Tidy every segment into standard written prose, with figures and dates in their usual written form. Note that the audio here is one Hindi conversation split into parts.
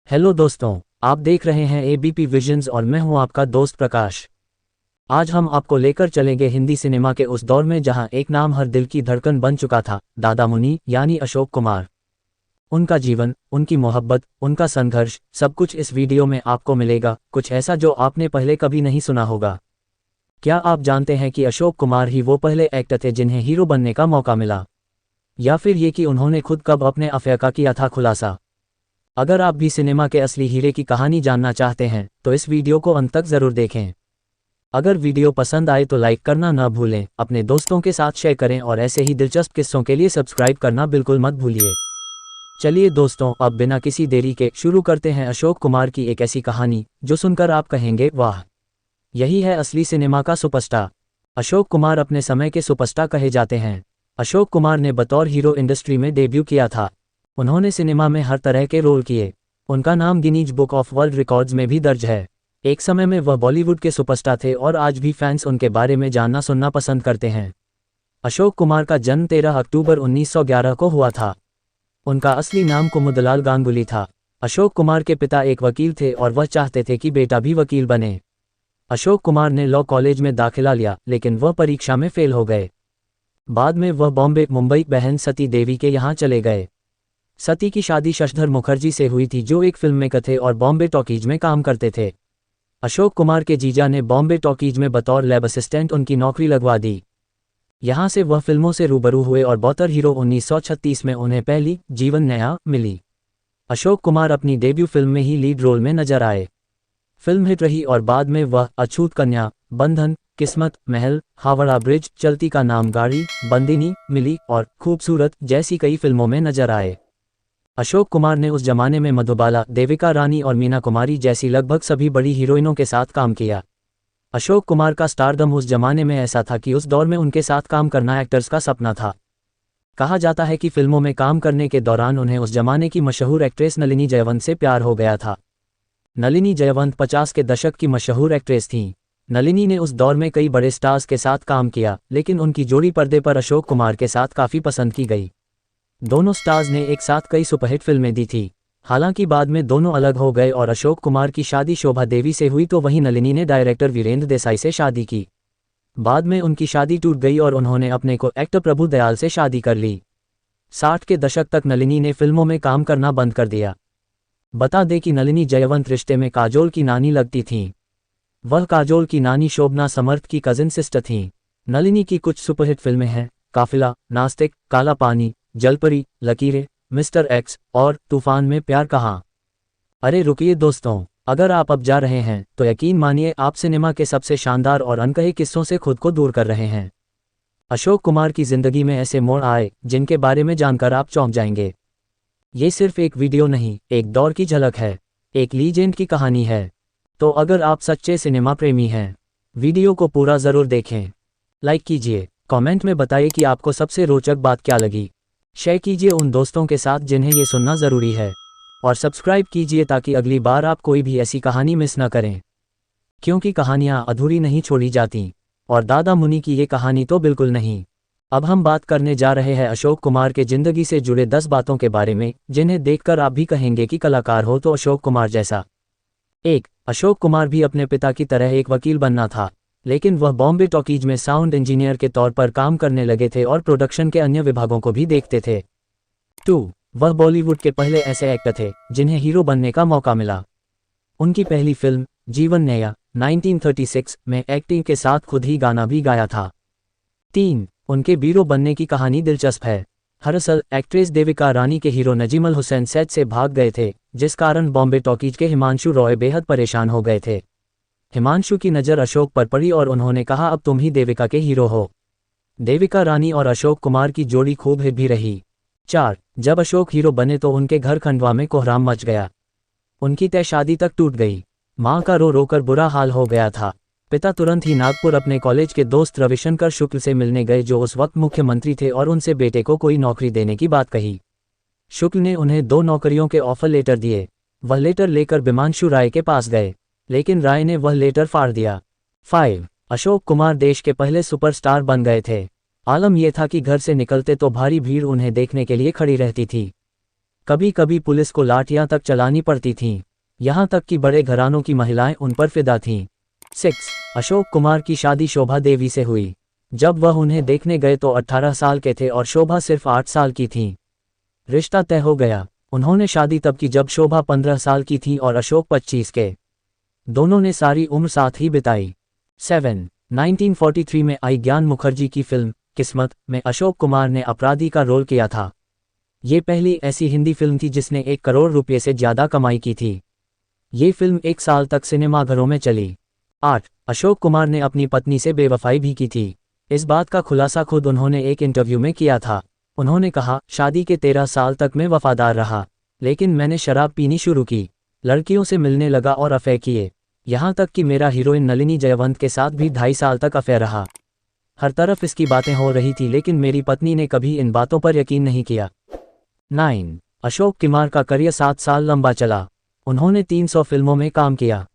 हेलो दोस्तों, आप देख रहे हैं एबीपी विजन्स और मैं हूं आपका दोस्त प्रकाश। आज हम आपको लेकर चलेंगे हिंदी सिनेमा के उस दौर में जहां एक नाम हर दिल की धड़कन बन चुका था, दादा मुनि यानी अशोक कुमार। उनका जीवन, उनकी मोहब्बत, उनका संघर्ष, सब कुछ इस वीडियो में आपको मिलेगा, कुछ ऐसा जो आपने पहले कभी नहीं सुना होगा। क्या आप जानते हैं कि अशोक कुमार ही वो पहले एक्टर थे जिन्हें हीरो बनने का मौका मिला, या फिर ये कि उन्होंने खुद कब अपने अफेयर का किया था खुलासा। अगर आप भी सिनेमा के असली हीरे की कहानी जानना चाहते हैं तो इस वीडियो को अंत तक जरूर देखें। अगर वीडियो पसंद आए तो लाइक करना ना भूलें, अपने दोस्तों के साथ शेयर करें और ऐसे ही दिलचस्प किस्सों के लिए सब्सक्राइब करना बिल्कुल मत भूलिए। चलिए दोस्तों, अब बिना किसी देरी के शुरू करते हैं अशोक कुमार की एक ऐसी कहानी जो सुनकर आप कहेंगे वाह, यही है असली सिनेमा का सुपरस्टार। अशोक कुमार अपने समय के सुपरस्टार कहे जाते हैं। अशोक कुमार ने बतौर हीरो इंडस्ट्री में डेब्यू किया था। उन्होंने सिनेमा में हर तरह के रोल किए। उनका नाम Guinness book of world records में भी दर्ज है। एक समय में वह बॉलीवुड के सुपरस्टार थे और आज भी फैंस उनके बारे में जानना सुनना पसंद करते हैं। अशोक कुमार का जन्म 13 अक्टूबर 1911 को हुआ था। उनका असली नाम कुमुदलाल गांगुली था। अशोक कुमार के पिता एक वकील थे और वह चाहते थे कि बेटा भी वकील बने। अशोक कुमार ने लॉ कॉलेज में दाखिला लिया, लेकिन वह परीक्षा में फेल हो गए। बाद में वह बॉम्बे मुंबई बहन सती देवी के यहाँ चले गए। सती की शादी शशधर मुखर्जी से हुई थी जो एक फिल्म मेकर थे और बॉम्बे टॉकीज में काम करते थे। अशोक कुमार के जीजा ने बॉम्बे टॉकीज में बतौर लैब असिस्टेंट उनकी नौकरी लगवा दी। यहाँ से वह फिल्मों से रूबरू हुए और बतौर हीरो 1936 में उन्हें पहली जीवन नया मिली। अशोक कुमार अपनी डेब्यू फिल्म में ही लीड रोल में नजर आए। फिल्म हिट रही और बाद में वह अछूत कन्या, बंधन, किस्मत, महल, हावड़ा ब्रिज, चलती का नाम गाड़ी, बंदिनी, मिली और खूबसूरत जैसी कई फिल्मों में नजर आए। अशोक कुमार ने उस जमाने में मधुबाला, देविका रानी और मीना कुमारी जैसी लगभग सभी बड़ी हीरोइनों के साथ काम किया। अशोक कुमार का स्टारडम उस जमाने में ऐसा था कि उस दौर में उनके साथ काम करना एक्टर्स का सपना था। कहा जाता है कि फिल्मों में काम करने के दौरान उन्हें उस जमाने की मशहूर एक्ट्रेस नलिनी जयवंत से प्यार हो गया था। नलिनी जयवंत 50 के दशक की मशहूर एक्ट्रेस थीं। नलिनी ने उस दौर में कई बड़े स्टार्स के साथ काम किया, लेकिन उनकी जोड़ी पर्दे पर अशोक कुमार के साथ काफ़ी पसंद की गई। दोनों स्टार्स ने एक साथ कई सुपरहिट फिल्में दी थी। हालांकि बाद में दोनों अलग हो गए और अशोक कुमार की शादी शोभा देवी से हुई तो वहीं नलिनी ने डायरेक्टर वीरेंद्र देसाई से शादी की। बाद में उनकी शादी टूट गई और उन्होंने अपने को एक्टर प्रभु दयाल से शादी कर ली। 60 के दशक तक नलिनी ने फिल्मों में काम करना बंद कर दिया। बता दें कि नलिनी जयवंत रिश्ते में काजोल की नानी लगती थीं। वह काजोल की नानी शोभना समर्थ की कजिन सिस्टर थीं। नलिनी की कुछ सुपरहिट फिल्में हैं काफिला, नास्तिक, काला पानी, जलपरी, लकीरें, मिस्टर एक्स और तूफान में प्यार कहाँ। अरे रुकिए दोस्तों, अगर आप अब जा रहे हैं तो यकीन मानिए आप सिनेमा के सबसे शानदार और अनकहे किस्सों से खुद को दूर कर रहे हैं। अशोक कुमार की जिंदगी में ऐसे मोड़ आए जिनके बारे में जानकर आप चौंक जाएंगे। ये सिर्फ एक वीडियो नहीं, एक दौर की झलक है, एक लीजेंड की कहानी है। तो अगर आप सच्चे सिनेमा प्रेमी हैं, वीडियो को पूरा ज़रूर देखें। लाइक कीजिए, कमेंट में बताइए कि आपको सबसे रोचक बात क्या लगी। शेयर कीजिए उन दोस्तों के साथ जिन्हें ये सुनना ज़रूरी है, और सब्सक्राइब कीजिए ताकि अगली बार आप कोई भी ऐसी कहानी मिस न करें, क्योंकि कहानियाँ अधूरी नहीं छोड़ी जाती, और दादा मुनि की ये कहानी तो बिल्कुल नहीं। अब हम बात करने जा रहे हैं अशोक कुमार के ज़िंदगी से जुड़े 10 बातों के बारे में जिन्हें देखकर आप भी कहेंगे कि कलाकार हो तो अशोक कुमार जैसा। 1. अशोक कुमार भी अपने पिता की तरह एक वकील बनना था, लेकिन वह बॉम्बे टॉकीज में साउंड इंजीनियर के तौर पर काम करने लगे थे और प्रोडक्शन के अन्य विभागों को भी देखते थे। 2. वह बॉलीवुड के पहले ऐसे एक्टर थे जिन्हें हीरो बनने का मौका मिला। उनकी पहली फिल्म जीवन नया 1936 में एक्टिंग के साथ खुद ही गाना भी गाया था। 3. उनके हीरो बनने की कहानी दिलचस्प है। दरअसल एक्ट्रेस देविका रानी के हीरो नजीमुल हुसैन सेट से भाग गए थे, जिस कारण बॉम्बे टॉकीज के हिमांशु रॉय बेहद परेशान हो गए थे। हिमांशु की नज़र अशोक पर पड़ी और उन्होंने कहा अब तुम ही देविका के हीरो हो। देविका रानी और अशोक कुमार की जोड़ी खूब हिट भी रही। 4. जब अशोक हीरो बने तो उनके घर खंडवा में कोहराम मच गया। उनकी तय शादी तक टूट गई। माँ का रो रोकर बुरा हाल हो गया था। पिता तुरंत ही नागपुर अपने कॉलेज के दोस्त रविशंकर शुक्ल से मिलने गए जो उस वक्त मुख्यमंत्री थे और उनसे बेटे को कोई नौकरी देने की बात कही। शुक्ल ने उन्हें 2 नौकरियों के ऑफर लेटर दिए। वह लेटर लेकर बिमांशु राय के पास गए, लेकिन राय ने वह लेटर फाड़ दिया। 5. अशोक कुमार देश के पहले सुपरस्टार बन गए थे। आलम यह था कि घर से निकलते तो भारी भीड़ उन्हें देखने के लिए खड़ी रहती थी। कभी कभी पुलिस को लाठियां तक चलानी पड़ती थीं, यहाँ तक कि बड़े घरानों की महिलाएं उन पर फिदा थीं। 6. अशोक कुमार की शादी शोभा देवी से हुई। जब वह उन्हें देखने गए तो 18 साल के थे और शोभा सिर्फ 8 साल की थीं। रिश्ता तय हो गया। उन्होंने शादी तब की जब शोभा 15 साल की थी और अशोक 25 के। दोनों ने सारी उम्र साथ ही बिताई। 7. 1943 में आई ज्ञान मुखर्जी की फिल्म किस्मत में अशोक कुमार ने अपराधी का रोल किया था। ये पहली ऐसी हिंदी फिल्म थी जिसने 1 करोड़ रुपये से ज़्यादा कमाई की थी। ये फिल्म 1 साल तक सिनेमाघरों में चली। 8. अशोक कुमार ने अपनी पत्नी से बेवफाई भी की थी। इस बात का खुलासा खुद उन्होंने एक इंटरव्यू में किया था। उन्होंने कहा, शादी के 13 साल तक मैं वफादार रहा, लेकिन मैंने शराब पीनी शुरू की, लड़कियों से मिलने लगा और अफेयर किए, यहाँ तक कि मेरा हीरोइन नलिनी जयवंत के साथ भी 2.5 साल तक अफेयर रहा। हर तरफ इसकी बातें हो रही थी लेकिन मेरी पत्नी ने कभी इन बातों पर यकीन नहीं किया। 9. अशोक कुमार का करियर 7 साल लंबा चला। उन्होंने 300 फिल्मों में काम किया।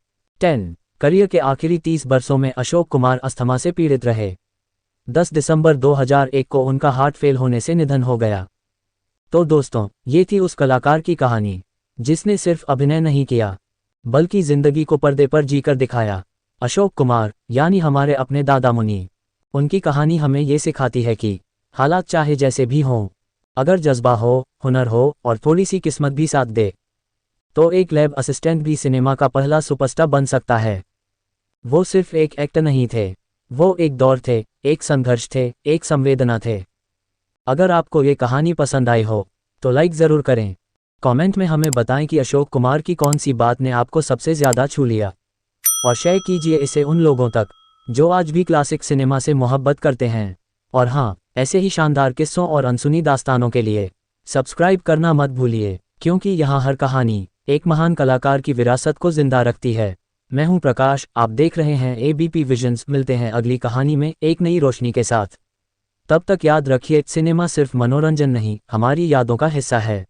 10. करियर के आखिरी 30 वर्षों में अशोक कुमार अस्थमा से पीड़ित रहे। 10 दिसंबर 2001 को उनका हार्ट फेल होने से निधन हो गया। तो दोस्तों, ये थी उस कलाकार की कहानी जिसने सिर्फ अभिनय नहीं किया बल्कि जिंदगी को पर्दे पर जीकर दिखाया। अशोक कुमार यानी हमारे अपने दादा मुनि। उनकी कहानी हमें ये सिखाती है कि हालात चाहे जैसे भी हों, अगर जज्बा हो, हुनर हो और थोड़ी सी किस्मत भी साथ दे तो एक लैब असिस्टेंट भी सिनेमा का पहला सुपरस्टार बन सकता है। वो सिर्फ एक एक्टर नहीं थे, वो एक दौर थे, एक संघर्ष थे, एक संवेदना थे। अगर आपको ये कहानी पसंद आई हो तो लाइक ज़रूर करें। कमेंट में हमें बताएं कि अशोक कुमार की कौन सी बात ने आपको सबसे ज़्यादा छू लिया, और शेयर कीजिए इसे उन लोगों तक जो आज भी क्लासिक सिनेमा से मोहब्बत करते हैं। और हाँ, ऐसे ही शानदार किस्सों और अनसुनी दास्तानों के लिए सब्सक्राइब करना मत भूलिए, क्योंकि यहाँ हर कहानी एक महान कलाकार की विरासत को जिंदा रखती है। मैं हूँ प्रकाश, आप देख रहे हैं ABP विजन्स। मिलते हैं अगली कहानी में एक नई रोशनी के साथ। तब तक याद रखिए, सिनेमा सिर्फ मनोरंजन नहीं, हमारी यादों का हिस्सा है।